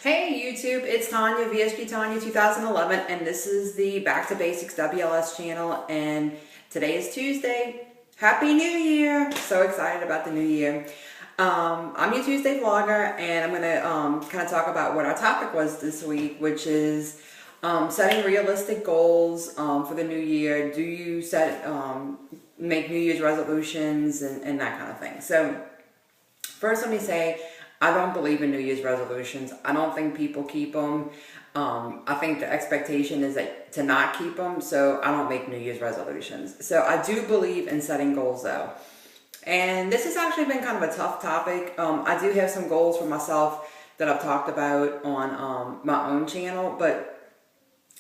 Hey YouTube, it's Tanya, VSG Tanya 2011, and this is the Back to Basics WLS channel, and today is Tuesday. Happy New Year! So excited about the new year. I'm your Tuesday vlogger, and I'm going to kind of talk about what our topic was this week, which is setting realistic goals for the new year. Do you make New Year's resolutions and that kind of thing? So first, let me say, I don't believe in New Year's resolutions. I don't think people keep them. I think the expectation is to not keep them, so I don't make New Year's resolutions. So I do believe in setting goals, though. And this has actually been kind of a tough topic. I do have some goals for myself that I've talked about on my own channel, but,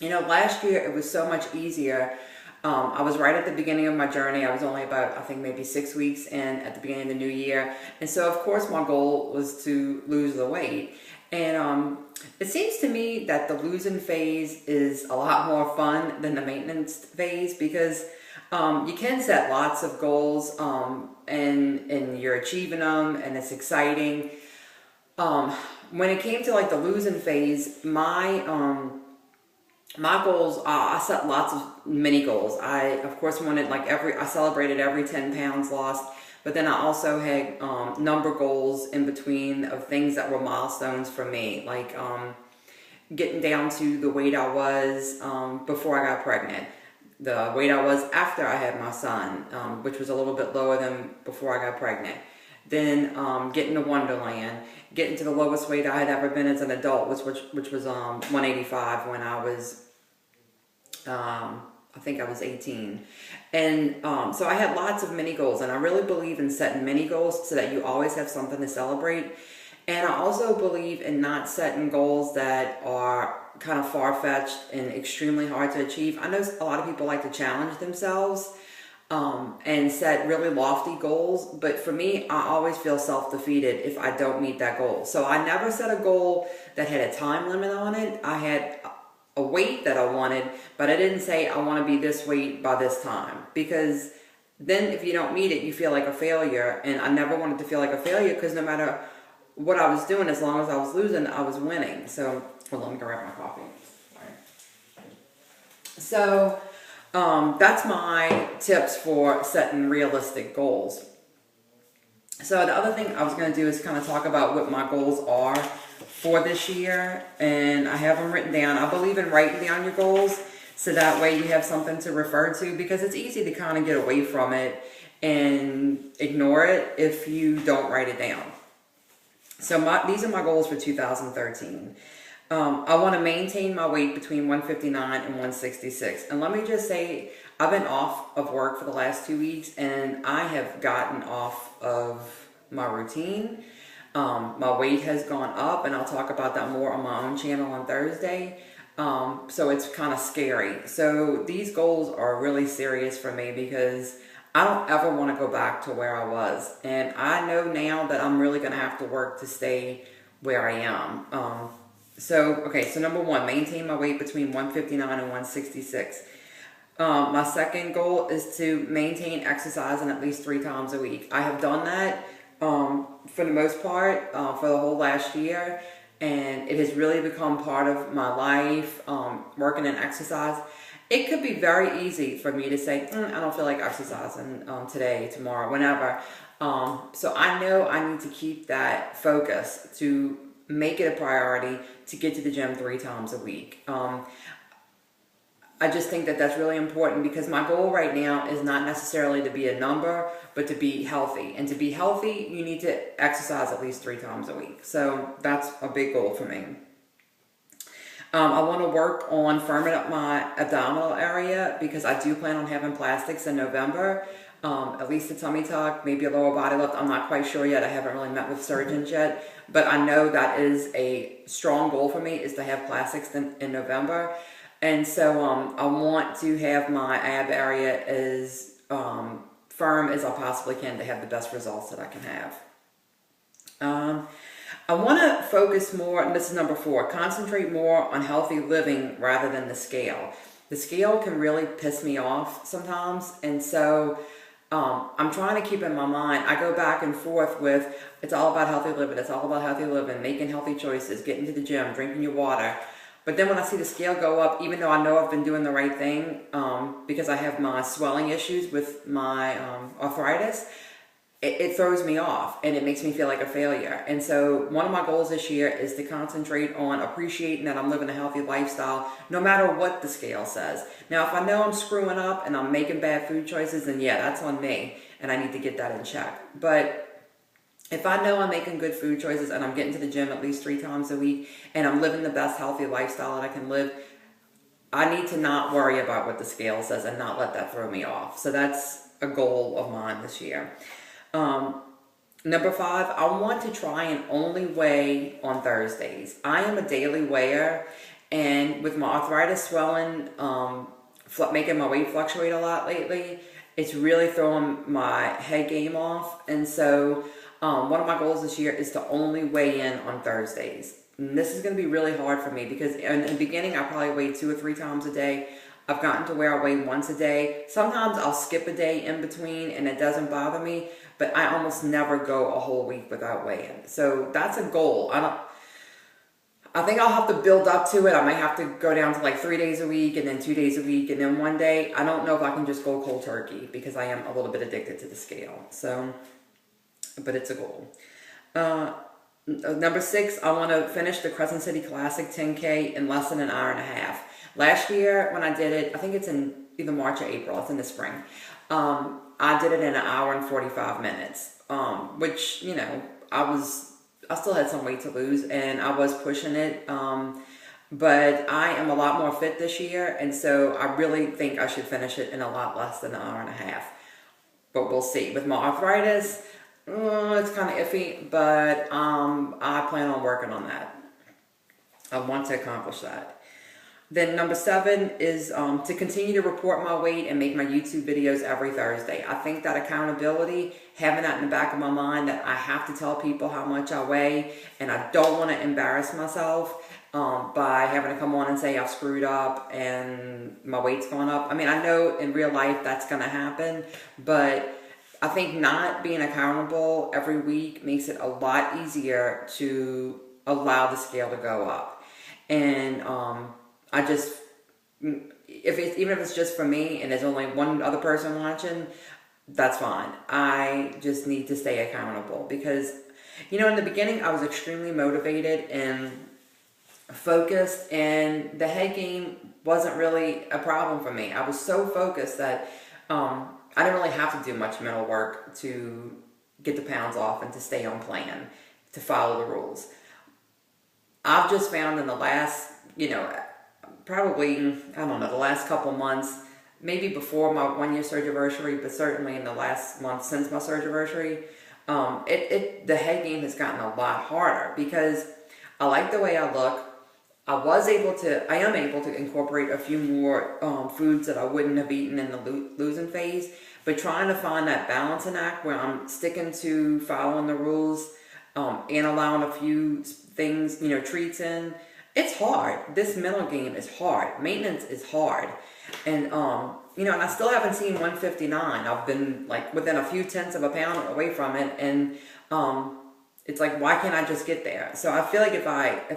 you know, last year it was so much easier. I was right at the beginning of my journey. I was only about, I think, maybe 6 weeks in at the beginning of the new year. And so, of course, my goal was to lose the weight. And it seems to me that the losing phase is a lot more fun than the maintenance phase because you can set lots of goals and you're achieving them and it's exciting. When it came to like the losing phase, my goals, I set lots of mini goals. I, of course, wanted I celebrated every 10 pounds lost, but then I also had number goals in between of things that were milestones for me, like getting down to the weight I was before I got pregnant, the weight I was after I had my son, which was a little bit lower than before I got pregnant. Then getting to Wonderland, getting to the lowest weight I had ever been as an adult, which was 185 when I was, I think I was 18. And so I had lots of mini goals, and I really believe in setting mini goals so that you always have something to celebrate. And I also believe in not setting goals that are kind of far-fetched and extremely hard to achieve. I know a lot of people like to challenge themselves and set really lofty goals, but for me, I always feel self-defeated if I don't meet that goal. So I never set a goal that had a time limit on it. I had a weight that I wanted, but I didn't say I want to be this weight by this time, because then if you don't meet it, you feel like a failure, and I never wanted to feel like a failure because no matter what I was doing, as long as I was losing, I was winning. So, hold on, let me grab my coffee. All right. So, that's my tips for setting realistic goals. So the other thing I was going to do is kind of talk about what my goals are for this year, and I have them written down. I believe in writing down your goals so that way you have something to refer to, because it's easy to kind of get away from it and ignore it if you don't write it down. So these are my goals for 2013. I want to maintain my weight between 159 and 166. And let me just say, I've been off of work for the last 2 weeks, and I have gotten off of my routine. My weight has gone up, and I'll talk about that more on my own channel on Thursday. So it's kind of scary. So these goals are really serious for me because I don't ever want to go back to where I was. And I know now that I'm really going to have to work to stay where I am. So number one, maintain my weight between 159 and 166. My second goal is to maintain exercising at least 3 times a week. I have done that for the most part for the whole last year, and it has really become part of my life, working and exercise. It could be very easy for me to say, I don't feel like exercising today, tomorrow, whenever. So I know I need to keep that focus to make it a priority to get to the gym 3 times a week. I just think that that's really important because my goal right now is not necessarily to be a number, but to be healthy. And to be healthy, you need to exercise at least 3 times a week. So that's a big goal for me. I want to work on firming up my abdominal area because I do plan on having plastics in November. At least a tummy tuck, maybe a lower body lift. I'm not quite sure yet. I haven't really met with surgeons yet. But I know that is a strong goal for me, is to have plastics in November. And so I want to have my ab area as firm as I possibly can to have the best results that I can have. I want to focus more, and this is number 4, concentrate more on healthy living rather than the scale. The scale can really piss me off sometimes, and so I'm trying to keep in my mind, I go back and forth with, it's all about healthy living, it's all about healthy living, making healthy choices, getting to the gym, drinking your water. But then when I see the scale go up, even though I know I've been doing the right thing, because I have my swelling issues with my arthritis, it throws me off and it makes me feel like a failure. And so one of my goals this year is to concentrate on appreciating that I'm living a healthy lifestyle, no matter what the scale says. Now, if I know I'm screwing up and I'm making bad food choices, then yeah, that's on me and I need to get that in check. But if I know I'm making good food choices and I'm getting to the gym at least 3 times a week and I'm living the best healthy lifestyle that I can live, I need to not worry about what the scale says and not let that throw me off. So that's a goal of mine this year. Number 5, I want to try and only weigh on Thursdays. I am a daily weigher, and with my arthritis swelling, making my weight fluctuate a lot lately, it's really throwing my head game off. And so one of my goals this year is to only weigh in on Thursdays. And this is going to be really hard for me because in the beginning I probably weighed 2 or 3 times a day. I've gotten to where I weigh once a day. Sometimes I'll skip a day in between and it doesn't bother me, but I almost never go a whole week without weighing. So that's a goal. I think I'll have to build up to it. I might have to go down to like 3 days a week and then 2 days a week and then 1 day. I don't know if I can just go cold turkey because I am a little bit addicted to the scale. So, but it's a goal. Number 6, I want to finish the Crescent City Classic 10K in less than an hour and a half. Last year when I did it, I think it's in either March or April, it's in the spring. I did it in an hour and 45 minutes, which, you know, I still had some weight to lose and I was pushing it. But I am a lot more fit this year. And so I really think I should finish it in a lot less than an hour and a half, but we'll see. With my arthritis, it's kind of iffy, but I plan on working on that. I want to accomplish that. Then number 7 is to continue to report my weight and make my YouTube videos every Thursday. I think that accountability, having that in the back of my mind that I have to tell people how much I weigh and I don't want to embarrass myself by having to come on and say I've screwed up and my weight's gone up. I mean, I know in real life that's going to happen, but I think not being accountable every week makes it a lot easier to allow the scale to go up. And I just, even if it's just for me and there's only one other person watching, that's fine. I just need to stay accountable because, you know, in the beginning I was extremely motivated and focused and the head game wasn't really a problem for me. I was so focused that I didn't really have to do much mental work to get the pounds off and to stay on plan, to follow the rules. I've just found in the last, you know, probably, I don't know, the last couple months, maybe before my 1-year surgery, but certainly in the last month since my surgery, the head game has gotten a lot harder because I like the way I look. I am able to incorporate a few more foods that I wouldn't have eaten in the losing phase, but trying to find that balancing act where I'm sticking to following the rules and allowing a few things, you know, treats in. It's hard. This mental game is hard. Maintenance is hard. And, you know, and I still haven't seen 159. I've been like within a few tenths of a pound away from it. And it's like, why can't I just get there? So I feel like if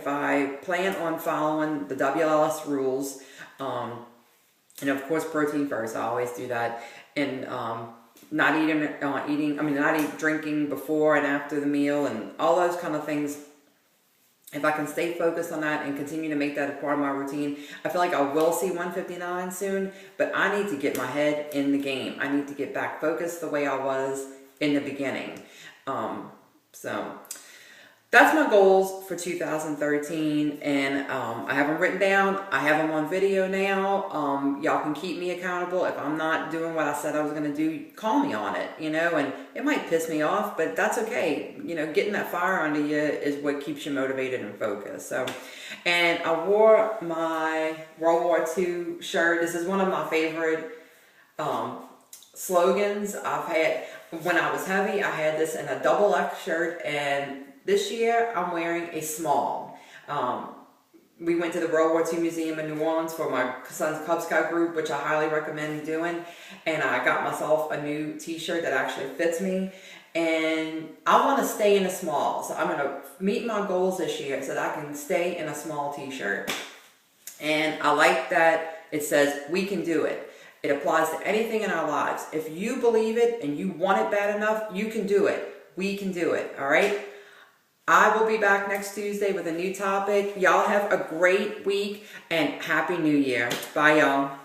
I plan on following the WLS rules, and of course protein first, I always do that. And not drinking before and after the meal and all those kind of things. If I can stay focused on that and continue to make that a part of my routine, I feel like I will see 159 soon, but I need to get my head in the game. I need to get back focused the way I was in the beginning. So that's my goals for 2013, and I have them written down. I have them on video now. Y'all can keep me accountable. If I'm not doing what I said I was going to do, call me on it, you know, and it might piss me off, but that's okay. You know, getting that fire under you is what keeps you motivated and focused. So, and I wore my World War II shirt. This is one of my favorite slogans I've had. When I was heavy, I had this in a double X shirt, and this year I'm wearing a small. we went to the World War II Museum in New Orleans for my son's Cub Scout group, which I highly recommend doing. And I got myself a new t-shirt that actually fits me. And I want to stay in a small. So I'm going to meet my goals this year so that I can stay in a small t-shirt. And I like that it says, we can do it. It applies to anything in our lives. If you believe it and you want it bad enough, you can do it. We can do it, all right? I will be back next Tuesday with a new topic. Y'all have a great week and Happy New Year. Bye, y'all.